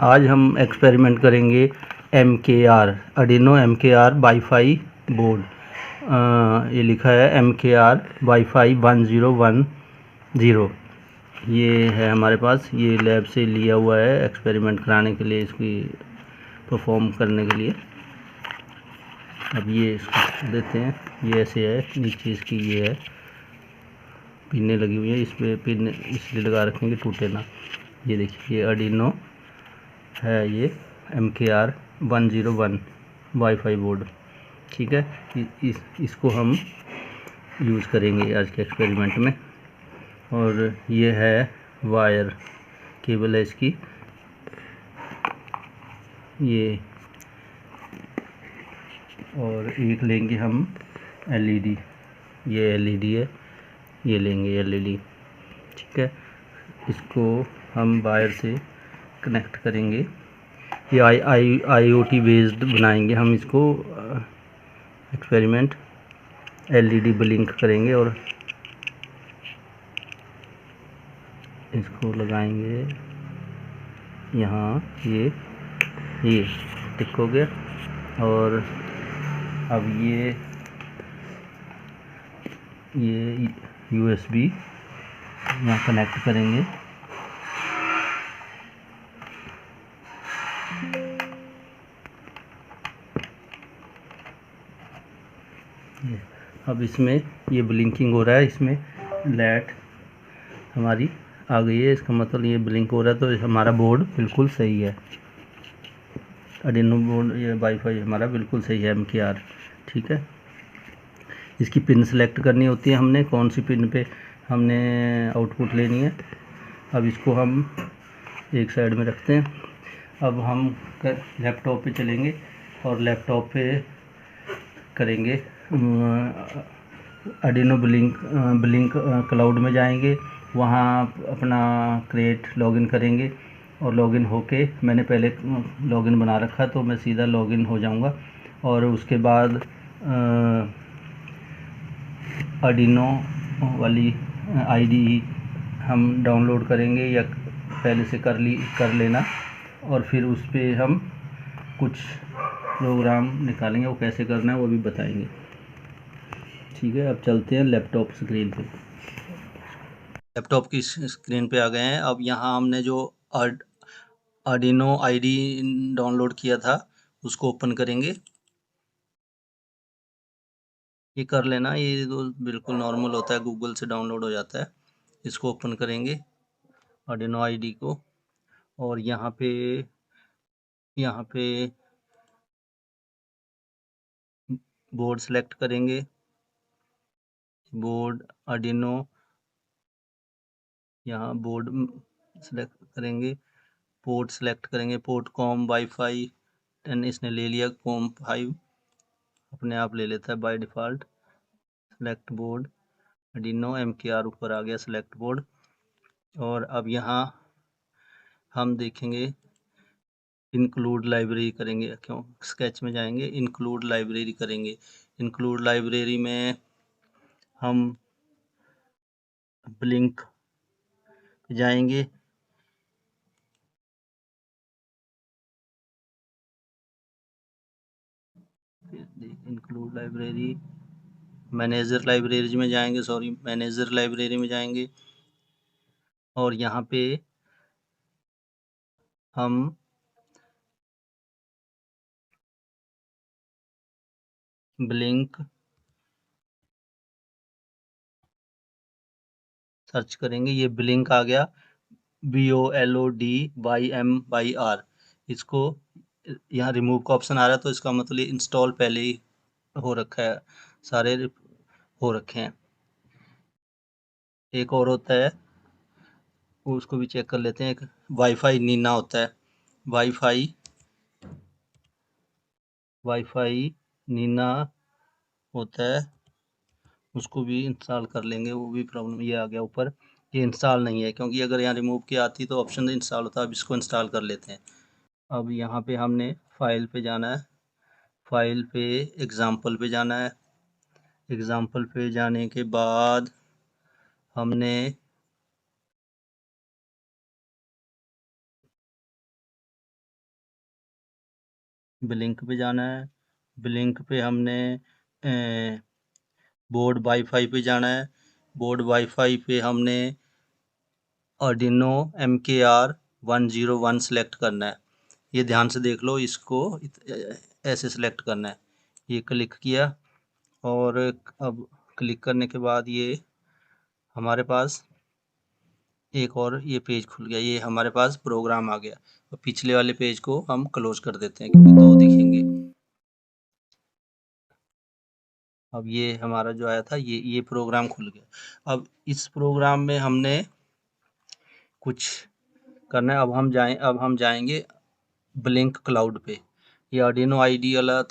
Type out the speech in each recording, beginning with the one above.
आज हम एक्सपेरिमेंट करेंगे MKR Arduino MKR wifi board. ये लिखा है MKR वाईफाई 1010। ये है हमारे पास, ये लैब से लिया हुआ है एक्सपेरिमेंट कराने के लिए, इसकी परफॉर्म करने के लिए। अब ये इसको देते हैं, ये ऐसे है, नीचे इसकी ये है पिनें लगी हुई है, इस पर पिन इसलिए लगा रखेंगे टूटे ना। ये देखिए, ये Arduino है, ये MKR 101 वाईफाई बोर्ड। ठीक है, इसको हम यूज़ करेंगे आज के एक्सपेरिमेंट में। और ये है वायर, केबल है इसकी, ये। और एक लेंगे हम LED, ये LED है, ये लेंगे LED। ठीक है, इसको हम वायर से कनेक्ट करेंगे। ये IoT बेस्ड बनाएंगे हम इसको एक्सपेरिमेंट। LED ब्लिंक करेंगे और इसको लगाएंगे यहाँ, ये टिक हो गया। और अब ये USB यहाँ कनेक्ट करेंगे। अब इसमें ये ब्लिंकिंग हो रहा है, इसमें लाइट हमारी आ गई है, इसका मतलब ये ब्लिंक हो रहा है, तो हमारा बोर्ड बिल्कुल सही है। Arduino बोर्ड, ये वाईफाई हमारा बिल्कुल सही है MKR। ठीक है, इसकी पिन सेलेक्ट करनी होती है हमने, कौन सी पिन पे हमने आउटपुट लेनी है। अब इसको हम एक साइड में रखते हैं। अब हम लैपटॉप पे चलेंगे और लैपटॉप पे करेंगे Arduino ब्लिंक क्लाउड में जाएंगे, वहाँ अपना क्रिएट लॉगिन करेंगे। और लॉगिन होके, मैंने पहले लॉगिन बना रखा, तो मैं सीधा लॉगिन हो जाऊँगा। और उसके बाद Arduino वाली IDE हम डाउनलोड करेंगे, या पहले से कर लेना। और फिर उस पर हम कुछ प्रोग्राम निकालेंगे, वो कैसे करना है वो भी बताएंगे। ठीक है, अब चलते हैं लैपटॉप स्क्रीन पे। लैपटॉप की स्क्रीन पे आ गए हैं। अब यहाँ हमने जो Arduino IDE डाउनलोड किया था उसको ओपन करेंगे। ये कर लेना, ये तो बिल्कुल नॉर्मल होता है, गूगल से डाउनलोड हो जाता है। इसको ओपन करेंगे Arduino IDE को, और यहाँ पे बोर्ड सेलेक्ट करेंगे, बोर्ड Arduino, यहाँ बोर्ड सेलेक्ट करेंगे, पोर्ट सेलेक्ट करेंगे, पोर्ट कॉम वाईफाई 10 इसने ले लिया, कॉम 5 अपने आप ले लेता है by default. Select board Arduino MKR ऊपर आ गया सेलेक्ट बोर्ड। और अब यहाँ हम देखेंगे इंक्लूड लाइब्रेरी करेंगे, क्यों स्केच में जाएंगे, इंक्लूड लाइब्रेरी करेंगे। इंक्लूड लाइब्रेरी में हम ब्लिंक जाएंगे, इंक्लूड लाइब्रेरी, मैनेजर लाइब्रेरी में जाएंगे, मैनेजर लाइब्रेरी में जाएंगे। और यहाँ पे हम ब्लिंक सर्च करेंगे, ये ब्लिंक आ गया, BOLODYMYR। इसको यहाँ रिमूव का ऑप्शन आ रहा है, तो इसका मतलब ये इंस्टॉल पहले ही हो रखा है, सारे हो रखे हैं। एक और होता है, उसको भी चेक कर लेते हैं। एक वाईफाई नीना होता है, वाईफाई नीना होता है, उसको भी इंस्टॉल कर लेंगे। वो भी प्रॉब्लम, ये आ गया ऊपर, ये इंस्टॉल नहीं है, क्योंकि अगर यहाँ रिमूव की आती तो ऑप्शन इंस्टॉल होता। अब इसको इंस्टॉल कर लेते हैं। अब यहाँ पे हमने फाइल पे जाना है, फाइल पे एग्ज़ाम्पल पे जाना है। एग्ज़ाम्पल पे जाने के बाद हमने ब्लिंक पे जाना है। ब्लिंक पे हमने बोर्ड वाईफाई पे जाना है। बोर्ड वाईफाई पे हमने आर्डिनो MKR 101 सेलेक्ट करना है। ये ध्यान से देख लो, इसको ऐसे सेलेक्ट करना है। ये क्लिक किया और अब क्लिक करने के बाद ये हमारे पास एक और ये पेज खुल गया। ये हमारे पास प्रोग्राम आ गया। और पिछले वाले पेज को हम क्लोज कर देते हैं क्योंकि दो दिखेंगे। अब ये हमारा जो आया था ये प्रोग्राम खुल गया। अब इस प्रोग्राम में हमने कुछ करना है। अब हम जाएंगे ब्लिंक क्लाउड पे। ये आर्डिनो आईडी वाला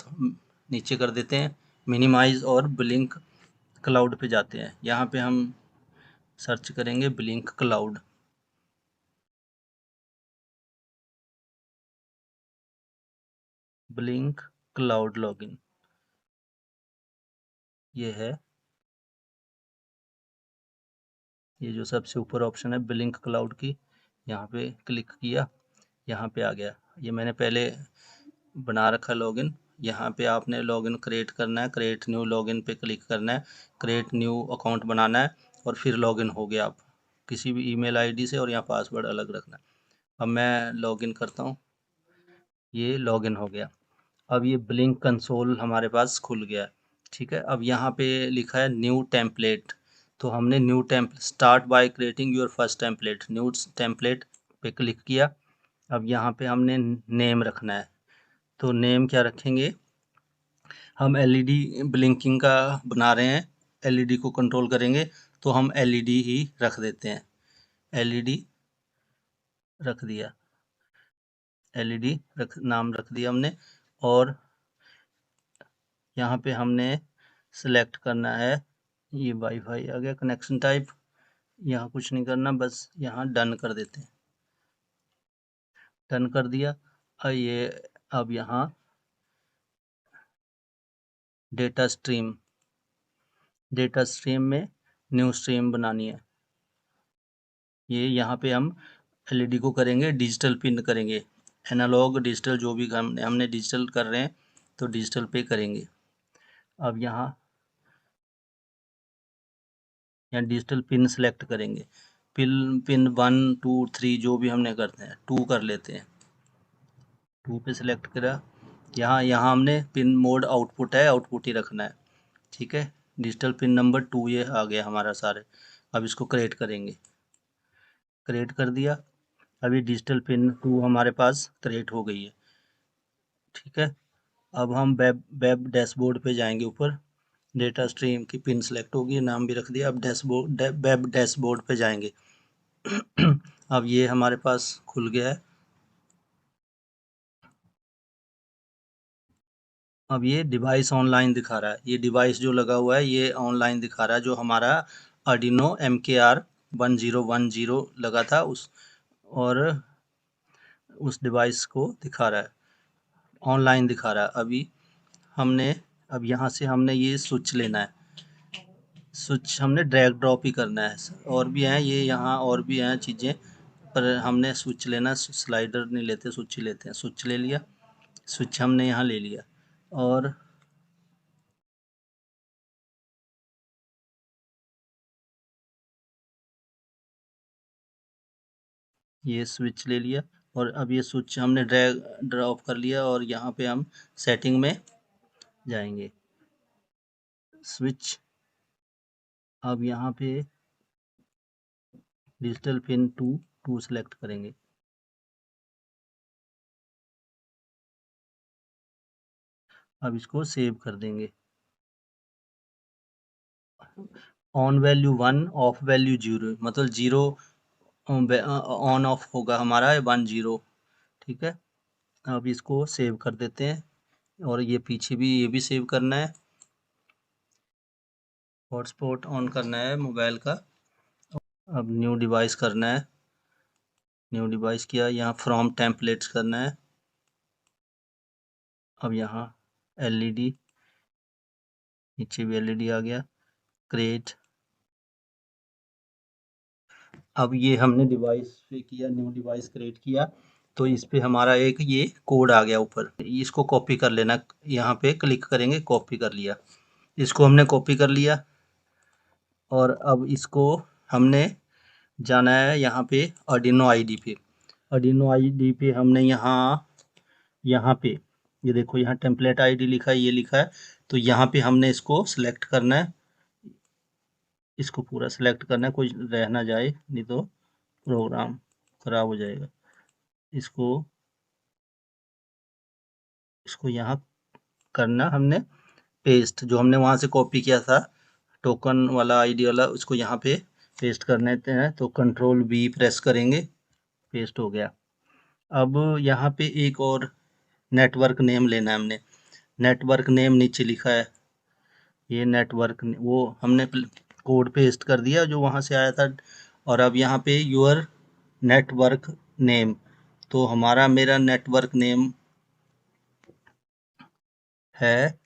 नीचे कर देते हैं, मिनिमाइज, और ब्लिंक क्लाउड पे जाते हैं। यहाँ पे हम सर्च करेंगे blink cloud. Blink cloud login ये है। ये जो सबसे ऊपर ऑप्शन है ब्लिंक क्लाउड की, यहाँ पे क्लिक किया, यहाँ पे आ गया। ये मैंने पहले बना रखा लॉगिन। यहाँ पे आपने लॉगिन क्रिएट करना है। क्रिएट न्यू लॉगिन पे क्लिक करना है। क्रिएट न्यू अकाउंट बनाना है और फिर लॉगिन हो गया आप किसी भी ईमेल आईडी से, और यहाँ पासवर्ड अलग रखना है। अब मैं लॉगिन करता हूँ। ये लॉगिन हो गया। अब ये ब्लिंक कंसोल हमारे पास खुल गया है। ठीक है, अब यहाँ पे लिखा है न्यू टेम्पलेट। तो हमने new template, start by creating your first template, new template पे क्लिक किया। अब यहाँ पे हमने नेम रखना है। तो नेम क्या रखेंगे, हम एलईडी ब्लिंकिंग का बना रहे हैं, एलईडी को कंट्रोल करेंगे, तो हम एलईडी ही रख देते हैं। एलईडी रख दिया। एलईडी नाम रख दिया हमने। और यहाँ पे हमने सेलेक्ट करना है, ये वाईफाई आ गया, कनेक्शन टाइप। यहाँ कुछ नहीं करना, बस यहाँ डन कर देते हैं। डन कर दिया। अब यहाँ डेटा स्ट्रीम, डेटा स्ट्रीम में न्यू स्ट्रीम बनानी है। ये यहाँ पे हम एलईडी को करेंगे डिजिटल पिन करेंगे। एनालॉग डिजिटल जो भी हमने डिजिटल कर रहे हैं तो डिजिटल पे करेंगे। अब यहाँ डिजिटल पिन सेलेक्ट करेंगे। पिन 1 2 3 जो भी हमने करते हैं, 2 कर लेते हैं। 2 पे सेलेक्ट करा। यहाँ हमने पिन मोड आउटपुट है, आउटपुट ही रखना है। ठीक है, डिजिटल पिन नंबर 2 ये आ गया हमारा सारे। अब इसको क्रिएट करेंगे। क्रिएट कर दिया। अभी डिजिटल पिन 2 हमारे पास क्रिएट हो गई है। ठीक है, अब हम वेब डैशबोर्ड पे जाएंगे। ऊपर डेटा स्ट्रीम की पिन सेलेक्ट होगी, नाम भी रख दिया। अब वेब डैशबोर्ड पे जाएंगे। अब ये हमारे पास खुल गया है। अब ये डिवाइस ऑनलाइन दिखा रहा है। ये डिवाइस जो लगा हुआ है ये ऑनलाइन दिखा रहा है, जो हमारा आर्डिनो MKR 1010 लगा था और उस डिवाइस को दिखा रहा है, ऑनलाइन दिखा रहा है। अब यहाँ से हमने ये स्विच लेना है। स्विच हमने ड्रैग ड्रॉप ही करना है। और भी हैं ये, यहाँ और भी हैं चीज़ें, पर हमने स्विच लेना है। स्लाइडर नहीं लेते, स्विच ही लेते हैं। स्विच ले लिया। स्विच हमने यहाँ ले लिया और ये स्विच ले लिया। और अब ये स्विच हमने ड्रैग ड्रॉप कर लिया और यहाँ पे हम सेटिंग में जाएंगे। स्विच, अब यहाँ पे डिजिटल पिन 2 सेलेक्ट करेंगे। अब इसको सेव कर देंगे। ऑन वैल्यू 1, ऑफ वैल्यू 0, मतलब 0 ऑन ऑफ होगा हमारा 10। ठीक है, अब इसको सेव कर देते हैं। और ये पीछे भी ये भी सेव करना है। हॉटस्पॉट ऑन करना है मोबाइल का। अब न्यू डिवाइस करना है। न्यू डिवाइस किया, यहाँ फ्रॉम टेम्पलेट्स करना है। अब यहाँ एलईडी, नीचे भी एलईडी आ गया। क्रिएट। अब ये हमने डिवाइस पे किया, न्यू डिवाइस क्रिएट किया। तो इस पे हमारा एक ये कोड आ गया ऊपर, इसको कॉपी कर लेना। यहाँ पे क्लिक करेंगे, कॉपी कर लिया, इसको हमने कॉपी कर लिया। और अब इसको हमने जाना है यहाँ पे आर्डिनो आईडी पे। आर्डिनो आईडी पे हमने यहाँ पे ये देखो, यहाँ टेम्पलेट आईडी लिखा है, ये लिखा है। तो यहाँ पे हमने इसको सिलेक्ट करना है, इसको पूरा सिलेक्ट करना है, कोई रह ना जाए, नहीं तो प्रोग्राम खराब हो जाएगा। इसको यहाँ करना हमने पेस्ट, जो हमने वहाँ से कॉपी किया था टोकन वाला आईडी वाला, उसको यहाँ पे पेस्ट करने हैं। तो कंट्रोल V प्रेस करेंगे, पेस्ट हो गया। अब यहाँ पे एक और नेटवर्क नेम लेना है हमने। नेटवर्क नेम नीचे लिखा है, ये नेटवर्क वो हमने कोड पेस्ट कर दिया जो वहाँ से आया था। और अब यहाँ पे योर नेटवर्क नेम, तो मेरा नेटवर्क नेम है,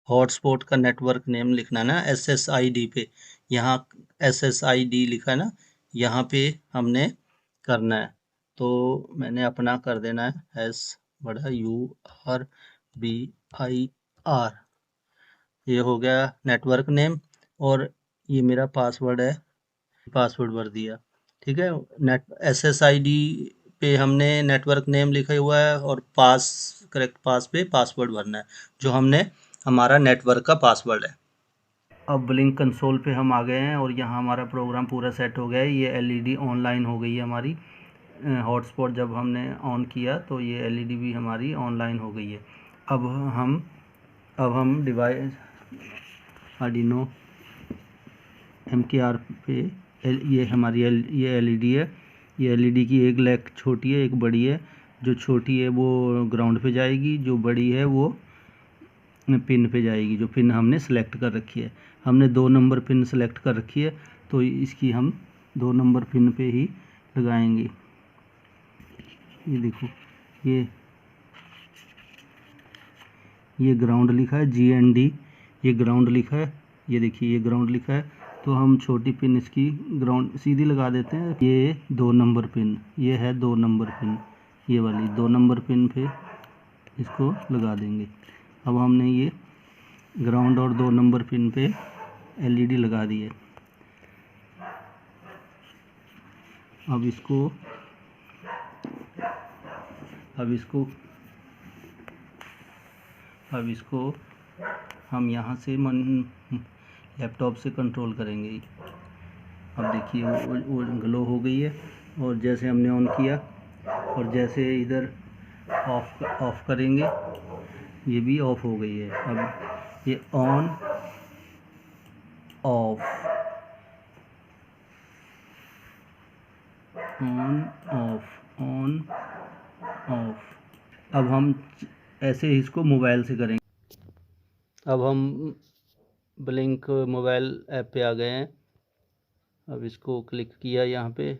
हॉटस्पॉट का नेटवर्क नेम लिखना ना SSID पे, यहाँ SSID लिखा है ना, यहाँ पे हमने करना है। तो मैंने अपना कर देना है SURBIR, ये हो गया नेटवर्क नेम। और ये मेरा पासवर्ड है, पासवर्ड भर दिया। ठीक है, SSID पे हमने नेटवर्क नेम लिखा हुआ है, और करेक्ट पास पे पासवर्ड भरना है, जो हमारा नेटवर्क का पासवर्ड है। अब ब्लिंक कंसोल पे हम आ गए हैं, और यहाँ हमारा प्रोग्राम पूरा सेट हो गया है। ये LED ऑनलाइन हो गई है हमारी। हॉटस्पॉट जब हमने ऑन किया तो ये LED भी हमारी ऑनलाइन हो गई है। अब हम डिवाइस आर्डिनो MKR पे ये हमारी ये LED है। ये LED की एक लेग छोटी है, एक बड़ी है। जो छोटी है वो ग्राउंड पे जाएगी, जो बड़ी है वो पिन पे जाएगी, जो पिन हमने सेलेक्ट कर रखी है। हमने 2 नंबर पिन सेलेक्ट कर रखी है, तो इसकी हम 2 नंबर पिन पे ही लगाएंगे। ये देखो, ये ग्राउंड लिखा है, GND, ये ग्राउंड लिखा है। ये देखिए, ये ग्राउंड लिखा है। तो हम छोटी पिन इसकी ग्राउंड सीधी लगा देते हैं। ये 2 नंबर पिन, ये है 2 नंबर पिन, ये वाली 2 नंबर पिन पे इसको लगा देंगे। अब हमने ये ग्राउंड और 2 नंबर पिन पे LED लगा दी है। अब इसको हम यहाँ से लैपटॉप से कंट्रोल करेंगे। अब देखिए, वो ग्लो हो गई है, और जैसे हमने ऑन किया और जैसे इधर ऑफ करेंगे, ये भी ऑफ हो गई है। अब ये ऑन ऑफ अब हम ऐसे ही इसको मोबाइल से करेंगे। अब हम ब्लिंक मोबाइल ऐप पे आ गए हैं। अब इसको क्लिक किया यहाँ पे,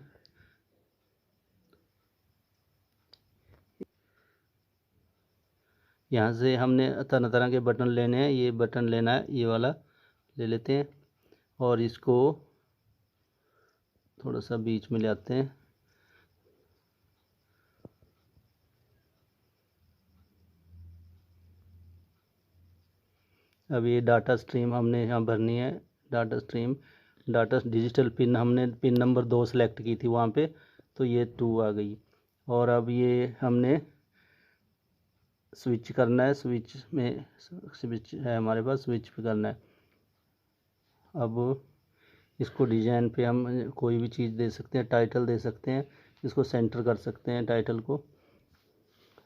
यहाँ से हमने तरह तरह के बटन लेने हैं। ये बटन लेना है, ये वाला ले लेते हैं, और इसको थोड़ा सा बीच में ले आते हैं। अब ये डाटा स्ट्रीम हमने यहाँ भरनी है। डाटा डिजिटल पिन हमने पिन नंबर 2 सेलेक्ट की थी वहाँ पे, तो ये 2 आ गई। और अब ये हमने स्विच करना है, स्विच है हमारे पास, स्विच पे करना है। अब इसको डिजाइन पे हम कोई भी चीज़ दे सकते हैं, टाइटल दे सकते हैं, इसको सेंटर कर सकते हैं, टाइटल को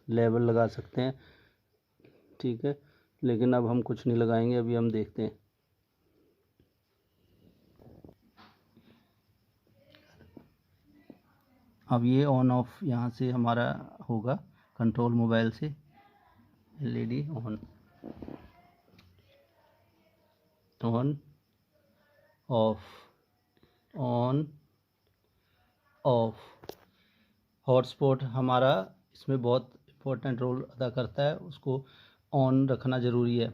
लेबल लगा सकते हैं। ठीक है, लेकिन अब हम कुछ नहीं लगाएंगे, अभी हम देखते हैं। अब ये ऑन ऑफ यहाँ से हमारा होगा, कंट्रोल मोबाइल से LED ऑन ऑफ। हॉटस्पॉट हमारा इसमें बहुत इम्पोर्टेंट रोल अदा करता है, उसको ऑन रखना ज़रूरी है।